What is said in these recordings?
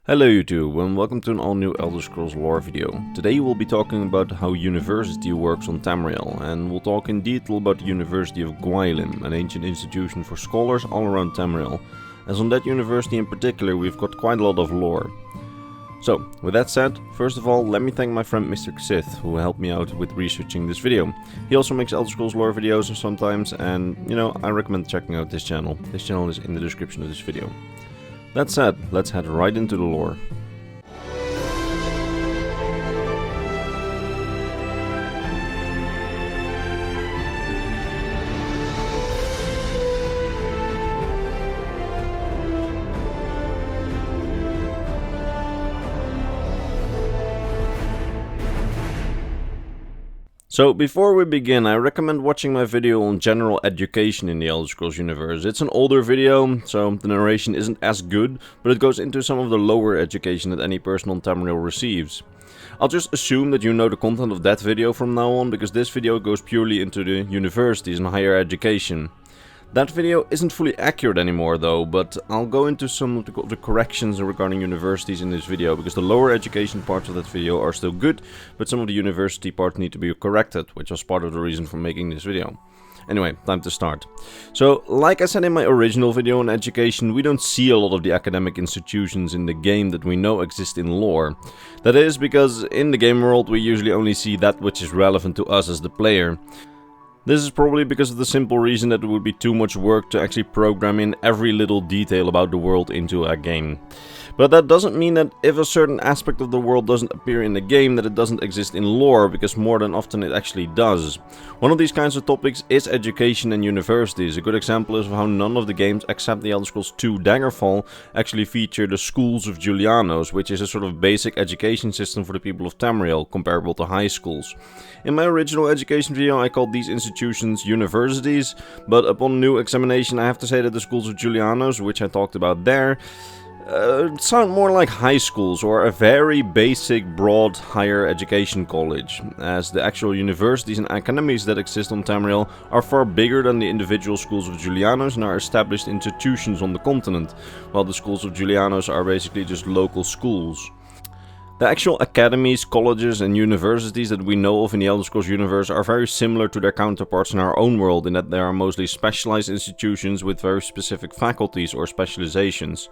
Hello YouTube and welcome to an all new Elder Scrolls lore video. Today we'll be talking about how University works on Tamriel, and we'll talk in detail about the University of Guilin, an ancient institution for scholars all around Tamriel, as on that university in particular we've got quite a lot of lore. So, with that said, first of all let me thank my friend Mr. Xith, who helped me out with researching this video. He also makes Elder Scrolls lore videos sometimes, and I recommend checking out this channel. This channel is in the description of this video. That said, let's head right into the lore. So, before we begin, I recommend watching my video on general education in the Elder Scrolls universe. It's an older video, so the narration isn't as good, but it goes into some of the lower education that any person on Tamriel receives. I'll just assume that you know the content of that video from now on, because this video goes purely into the universities and higher education. That video isn't fully accurate anymore though, but I'll go into some of the corrections regarding universities in this video, because the lower education parts of that video are still good, but some of the university parts need to be corrected, which was part of the reason for making this video. Anyway, time to start. So, like I said in my original video on education, we don't see a lot of the academic institutions in the game that we know exist in lore. That is because in the game world we usually only see that which is relevant to us as the player. This is probably because of the simple reason that it would be too much work to actually program in every little detail about the world into a game. But that doesn't mean that if a certain aspect of the world doesn't appear in the game that it doesn't exist in lore, because more than often it actually does. One of these kinds of topics is education and universities. A good example is how none of the games except the Elder Scrolls 2 Daggerfall actually feature the schools of Julianos, which is a sort of basic education system for the people of Tamriel, comparable to high schools. In my original education video I called these institutions universities, but upon new examination I have to say that the schools of Julianos, which I talked about there, sound more like high schools or a very basic, broad higher education college, as the actual universities and academies that exist on Tamriel are far bigger than the individual schools of Julianos and are established institutions on the continent, while the schools of Julianos are basically just local schools. The actual academies, colleges and universities that we know of in the Elder Scrolls universe are very similar to their counterparts in our own world, in that they are mostly specialized institutions with very specific faculties or specializations.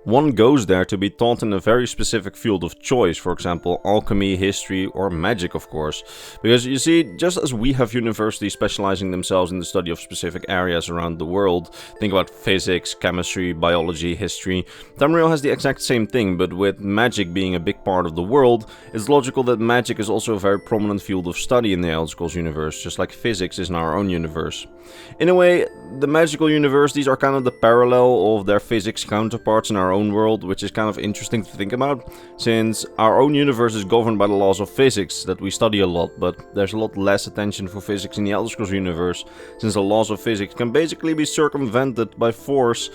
One goes there to be taught in a very specific field of choice, for example alchemy, history or magic of course. Because you see, just as we have universities specializing themselves in the study of specific areas around the world, think about physics, chemistry, biology, history, Tamriel has the exact same thing, but with magic being a big part of the world, it's logical that magic is also a very prominent field of study in the Elder Scrolls universe, just like physics is in our own universe. In a way, the magical universities are kind of the parallel of their physics counterparts in our own world, which is kind of interesting to think about, since our own universe is governed by the laws of physics that we study a lot, but there's a lot less attention for physics in the Elder Scrolls universe, since the laws of physics can basically be circumvented by force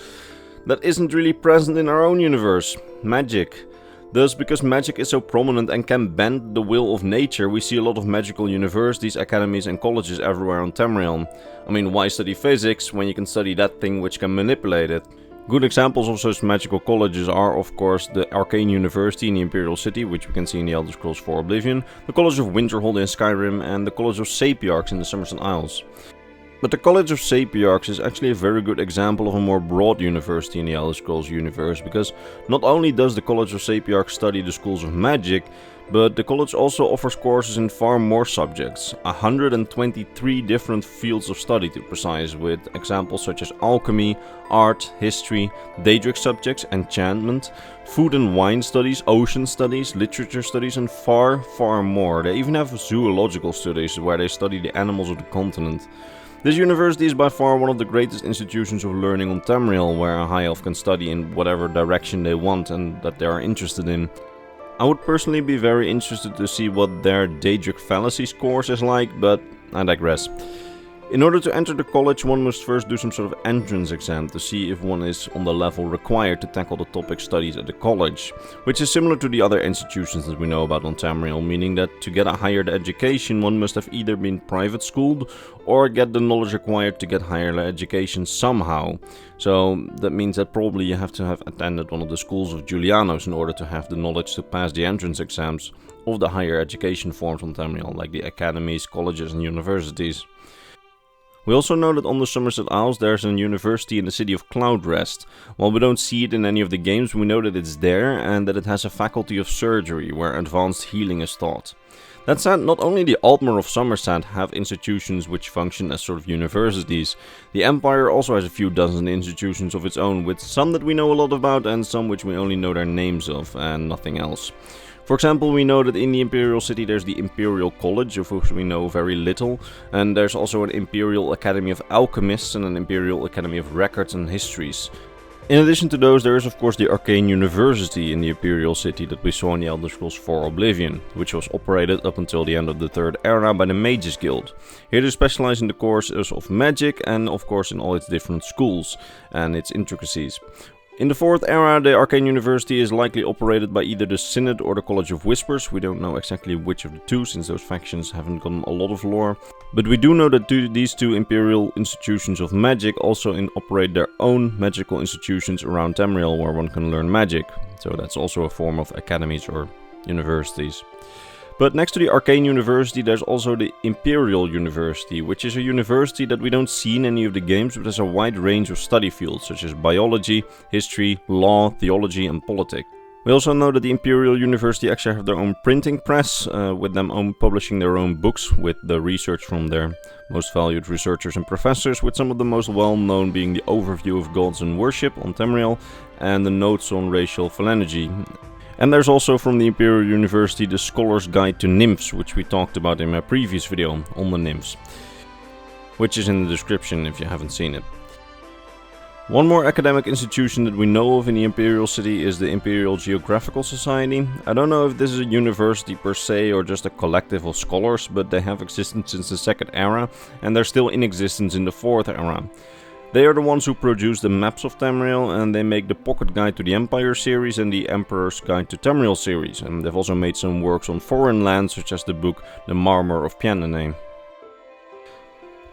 that isn't really present in our own universe: magic. Thus, because magic is so prominent and can bend the will of nature, we see a lot of magical universities, academies and colleges everywhere on Tamriel. I mean, why study physics when you can study that thing which can manipulate it? Good examples of such magical colleges are, of course, the Arcane University in the Imperial City, which we can see in the Elder Scrolls 4 Oblivion, the College of Winterhold in Skyrim, and the College of Sapiarchs in the Summerson Isles. But the College of Sapiarchs is actually a very good example of a more broad university in the Elder Scrolls universe, because not only does the College of Sapiarchs study the schools of magic, but the college also offers courses in far more subjects, 123 different fields of study to be precise, with examples such as alchemy, art, history, Daedric subjects, enchantment, food and wine studies, ocean studies, literature studies and far, far more. They even have zoological studies where they study the animals of the continent. This university is by far one of the greatest institutions of learning on Tamriel, where a high elf can study in whatever direction they want and that they are interested in. I would personally be very interested to see what their Daedric fallacies course is like, but I digress. In order to enter the college, one must first do some sort of entrance exam to see if one is on the level required to tackle the topic studied at the college, which is similar to the other institutions that we know about on Tamriel, meaning that to get a higher education one must have either been private schooled or get the knowledge required to get higher education somehow. So that means that probably you have to have attended one of the schools of Julianos in order to have the knowledge to pass the entrance exams of the higher education forms on Tamriel, like the academies, colleges and universities. We also know that on the Somerset Isles there's a university in the city of Cloudrest. While we don't see it in any of the games, we know that it's there and that it has a faculty of surgery where advanced healing is taught. That said, not only the Altmer of Somerset have institutions which function as sort of universities, the Empire also has a few dozen institutions of its own, with some that we know a lot about and some which we only know their names of and nothing else. For example, we know that in the Imperial City there's the Imperial College, of which we know very little, and there's also an Imperial Academy of Alchemists and an Imperial Academy of Records and Histories. In addition to those, there is of course the Arcane University in the Imperial City that we saw in the Elder Scrolls IV Oblivion, which was operated up until the end of the Third Era by the Mages Guild. Here they specialize in the courses of magic and of course in all its different schools and its intricacies. In the Fourth Era, the Arcane University is likely operated by either the Synod or the College of Whispers. We don't know exactly which of the two, since those factions haven't gotten a lot of lore. But we do know that these two Imperial institutions of magic also operate their own magical institutions around Tamriel where one can learn magic. So that's also a form of academies or universities. But next to the Arcane University there's also the Imperial University, which is a university that we don't see in any of the games, but has a wide range of study fields such as biology, history, law, theology and politics. We also know that the Imperial University actually have their own printing press, with them publishing their own books with the research from their most valued researchers and professors, with some of the most well-known being the Overview of Gods and Worship on Tamriel and the Notes on Racial Phalangy. And there's also from the Imperial University the Scholar's Guide to Nymphs, which we talked about in my previous video on the nymphs, which is in the description if you haven't seen it. One more academic institution that we know of in the Imperial City is the Imperial Geographical Society. I don't know if this is a university per se or just a collective of scholars, but they have existed since the Second Era and they're still in existence in the Fourth Era. They are the ones who produce the maps of Tamriel, and they make the Pocket Guide to the Empire series and the Emperor's Guide to Tamriel series, and they've also made some works on foreign lands such as the book The Marmor of Pianine.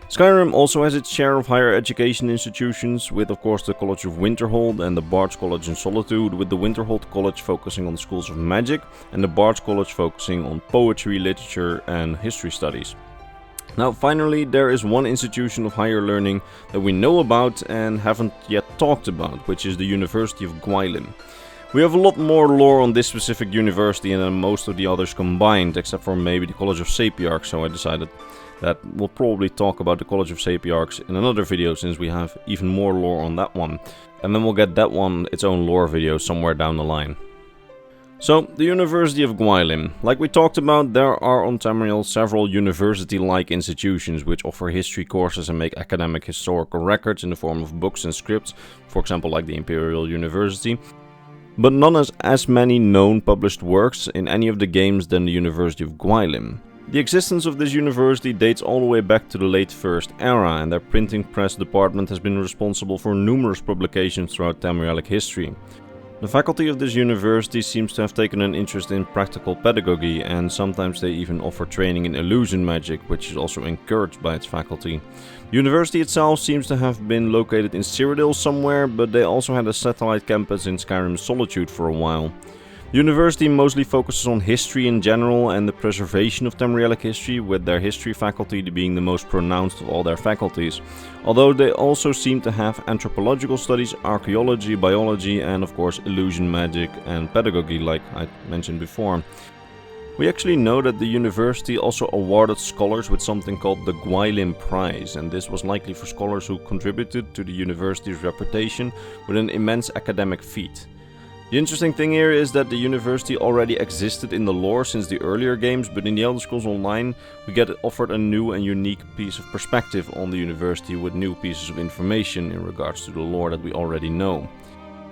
Skyrim also has its share of higher education institutions, with of course the College of Winterhold and the Bard's College in Solitude, with the Winterhold College focusing on the schools of magic and the Bard's College focusing on poetry, literature and history studies. Now finally, there is one institution of higher learning that we know about and haven't yet talked about, which is the University of Guilin. We have a lot more lore on this specific university than most of the others combined, except for maybe the College of Sapiarchs, so I decided that we'll probably talk about the College of Sapiarchs in another video, since we have even more lore on that one. And then we'll get that one its own lore video somewhere down the line. So, the University of Guilin. Like we talked about, there are on Tamriel several university-like institutions which offer history courses and make academic historical records in the form of books and scripts, for example like the Imperial University. But none has as many known published works in any of the games than the University of Guilin. The existence of this university dates all the way back to the late First Era, and their printing press department has been responsible for numerous publications throughout Tamrielic history. The faculty of this university seems to have taken an interest in practical pedagogy, and sometimes they even offer training in illusion magic, which is also encouraged by its faculty. The university itself seems to have been located in Cyrodiil somewhere, but they also had a satellite campus in Skyrim Solitude for a while. The university mostly focuses on history in general and the preservation of Tamrielic history, with their history faculty being the most pronounced of all their faculties. Although they also seem to have anthropological studies, archaeology, biology and of course illusion magic and pedagogy like I mentioned before. We actually know that the university also awarded scholars with something called the Guilin Prize, and this was likely for scholars who contributed to the university's reputation with an immense academic feat. The interesting thing here is that the university already existed in the lore since the earlier games, but in the Elder Scrolls Online we get offered a new and unique piece of perspective on the university with new pieces of information in regards to the lore that we already know.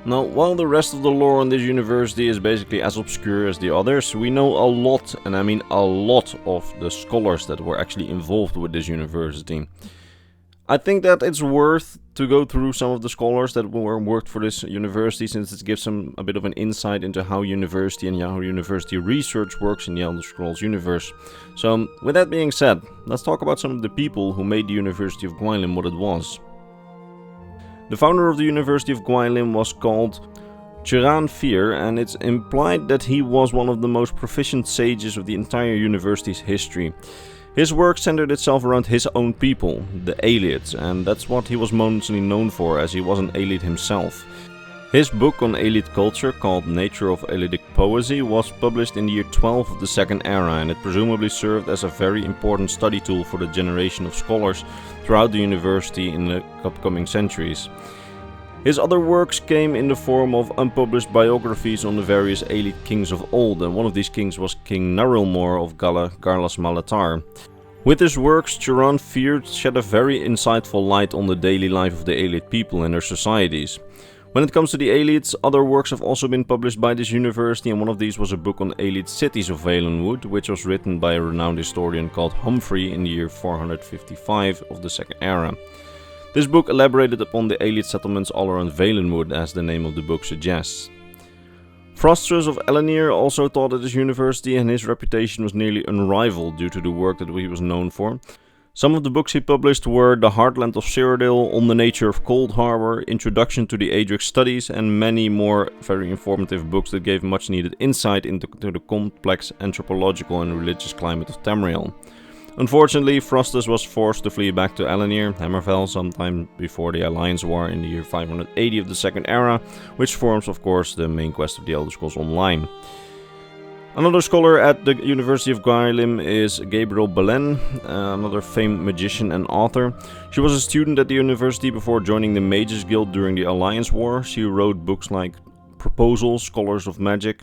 Now, while the rest of the lore on this university is basically as obscure as the others, we know a lot, and I mean a lot, of the scholars that were actually involved with this university. I think that it's worth to go through some of the scholars that worked for this university, since it gives them a bit of an insight into how university and how university research works in the Elder Scrolls universe. So, with that being said, let's talk about some of the people who made the University of Guilin what it was. The founder of the University of Guilin was called Chiran Fear, and it's implied that he was one of the most proficient sages of the entire university's history. His work centered itself around his own people, the Aelids, and that's what he was mostly known for, as he was an Aelid himself. His book on Aelid culture, called Nature of Aelidic Poesy, was published in the year 12 of the Second Era, and it presumably served as a very important study tool for the generation of scholars throughout the university in the upcoming centuries. His other works came in the form of unpublished biographies on the various Aelid kings of old, and one of these kings was King Narilmor of Garlas Malatar. With his works, Chiran Fear shed a very insightful light on the daily life of the Aelid people and their societies. When it comes to the Aelids, other works have also been published by this university, and one of these was a book on Aelid cities of Valenwood, which was written by a renowned historian called Humphrey in the year 455 of the Second Era. This book elaborated upon the Aelid settlements all around Valenwood, as the name of the book suggests. Frostus of Elenir also taught at this university, and his reputation was nearly unrivaled due to the work that he was known for. Some of the books he published were The Heartland of Cyrodiil, On the Nature of Cold Harbor, Introduction to the Adric Studies, and many more very informative books that gave much needed insight into the complex anthropological and religious climate of Tamriel. Unfortunately, Frostus was forced to flee back to Elenir, Hammerfell, sometime before the Alliance War in the year 580 of the Second Era, which forms, of course, the main quest of the Elder Scrolls Online. Another scholar at the University of Guilin is Gabriel Belen, another famed magician and author. She was a student at the university before joining the Mages Guild during the Alliance War. She wrote books like Proposals, Scholars of Magic,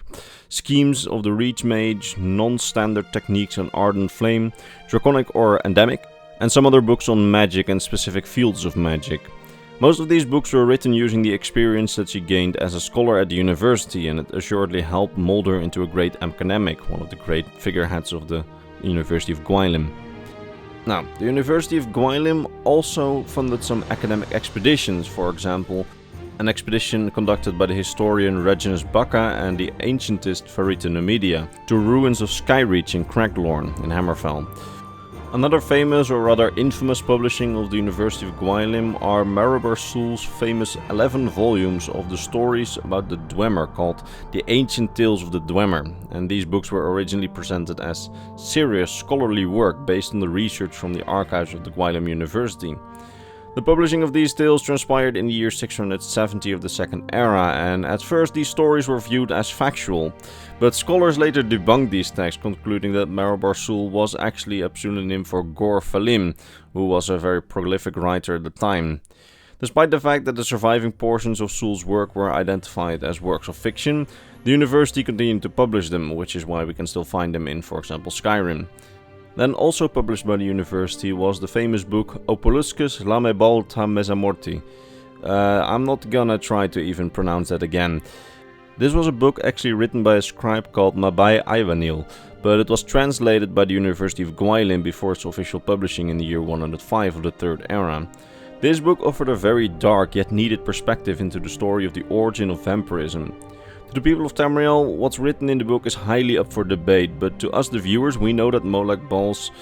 Schemes of the Reach Mage, Non-Standard Techniques on Ardent Flame, Draconic or Endemic, and some other books on magic and specific fields of magic. Most of these books were written using the experience that she gained as a scholar at the university, and it assuredly helped mold her into a great academic, one of the great figureheads of the University of Guilin. Now, the University of Guilin also funded some academic expeditions, for example, an expedition conducted by the historian Reginus Bacca and the ancientist Farita Numidia to ruins of Skyreach in Craglorn in Hammerfell. Another famous, or rather infamous, publishing of the University of Guilin are Maribor Soul's famous 11 volumes of the stories about the Dwemer, called The Ancient Tales of the Dwemer, and these books were originally presented as serious scholarly work based on the research from the archives of the Guilin University. The publishing of these tales transpired in the year 670 of the Second Era, and at first these stories were viewed as factual, but scholars later debunked these texts, concluding that Maribor Soul was actually a pseudonym for Gor Falim, who was a very prolific writer at the time. Despite the fact that the surviving portions of Soul's work were identified as works of fiction, the university continued to publish them, which is why we can still find them in, for example, Skyrim. Then also published by the university was the famous book Opoluscus Lamebal ta Mesamorti. I'm not gonna try to even pronounce that again. This was a book actually written by a scribe called Mabai Ivanil, but it was translated by the University of Guilin before its official publishing in the year 105 of the Third Era. This book offered a very dark yet needed perspective into the story of the origin of vampirism. To the people of Tamriel, what's written in the book is highly up for debate, but to us the viewers, we know that Molag Bal's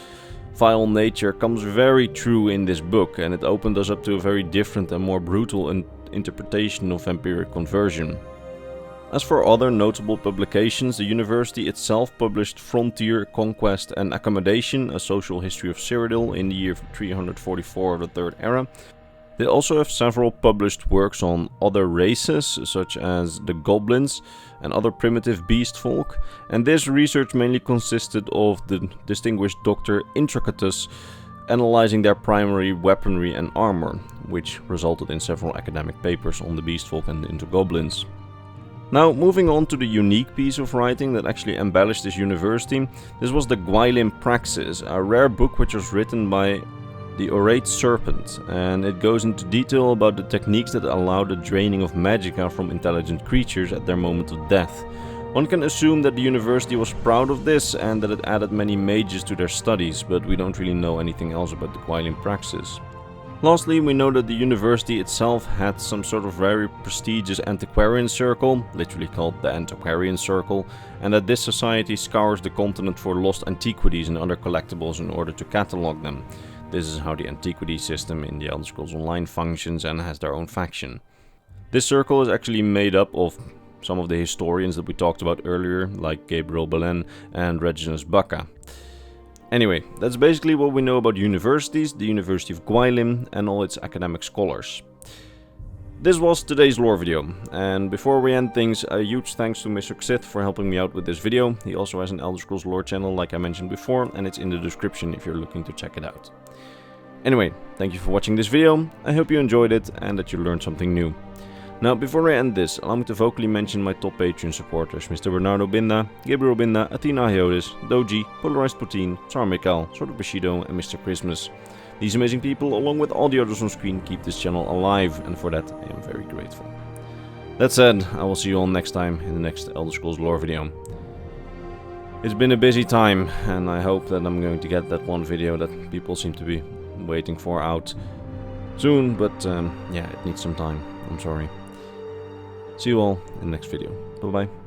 vile nature comes very true in this book, and it opened us up to a very different and more brutal interpretation of vampiric conversion. As for other notable publications, the university itself published Frontier, Conquest and Accommodation, a social history of Cyrodiil in the year 344 of the Third Era. They also have several published works on other races, such as the goblins and other primitive beast folk, and this research mainly consisted of the distinguished Dr. Intricatus analyzing their primary weaponry and armor, which resulted in several academic papers on the beast folk and into goblins. Now, moving on to the unique piece of writing that actually embellished this university, this was the Guilin Praxis, a rare book which was written by the Orate Serpent, and it goes into detail about the techniques that allow the draining of magicka from intelligent creatures at their moment of death. One can assume that the university was proud of this and that it added many mages to their studies, but we don't really know anything else about the Guilin Praxis. Lastly, we know that the university itself had some sort of very prestigious antiquarian circle, literally called the Antiquarian Circle, and that this society scours the continent for lost antiquities and other collectibles in order to catalog them. This is how the antiquity system in the Elder Scrolls Online functions and has their own faction. This circle is actually made up of some of the historians that we talked about earlier, like Gabriel Belen and Reginus Bacca. Anyway, that's basically what we know about universities, the University of Guilin, and all its academic scholars. This was today's lore video, and before we end things, a huge thanks to Mr. Xith for helping me out with this video. He also has an Elder Scrolls lore channel like I mentioned before, and it's in the description if you're looking to check it out. Anyway, thank you for watching this video, I hope you enjoyed it and that you learned something new. Now, before I end this, allow me to vocally mention my top Patreon supporters, Mr. Bernardo Binda, Gabriel Binda, Athena Hiodes, Doji, Polarized Poutine, Tsar Mikhail, Sword of Bushido, and Mr. Christmas. These amazing people, along with all the others on screen, keep this channel alive, and for that I am very grateful. That said, I will see you all next time in the next Elder Scrolls lore video. It's been a busy time, and I hope that I'm going to get that one video that people seem to be waiting for out soon, but yeah, it needs some time. I'm sorry. See you all in the next video. Bye bye.